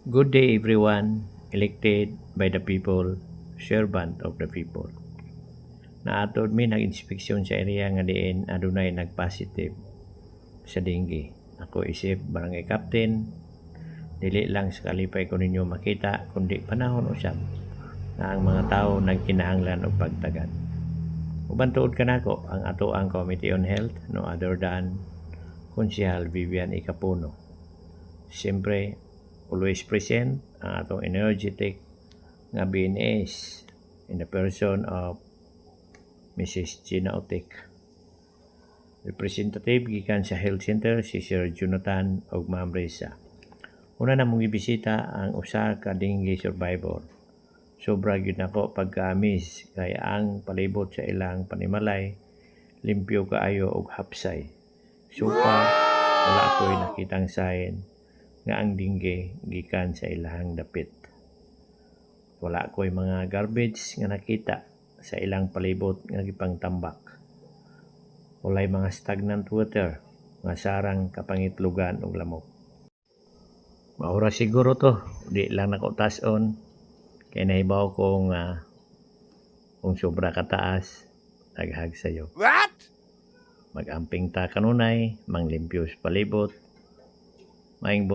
Good day everyone, elected by the people, servant of the people. Naatod mi nag-inspeksyon sa area nga diin adunay nagpositive sa dengue. Ako isip barangay captain, dili lang sa kalipay ko ninyo makita kundi panahon usab na ang mga tao nagkinahanglan og pagtagad. Uban tuod kanako ang ato ang Committee on Health no other than Konsehal Vivian Icapuno. Siyempre, always present ang atong energetic nga BNS in the person of Mrs. Gina Otek. Representative gikan sa Health Center si Sir Jonathan ug Ma'am Reza. Una na mong ibisita ang usa ka dengue survivor. Sobra gyud nako pagka-miss kay ang palibot sa ilang panimalay limpyo kaayo og hapsay. Supa wala ako'y nakitang sign nga ang dengue gikan sa ilang dapit. Wala ko'y mga garbage nga nakita sa ilang palibot nga gipangtambak. Walay mga stagnant water nga sarang kapangitlugan og lamok. Maura siguro to, di lang nako tas-on kay nahibaw ko nga kung sobra kataas naghag sayo. What? Mag-amping ta kanunay, manglimpyo sa palibot, maing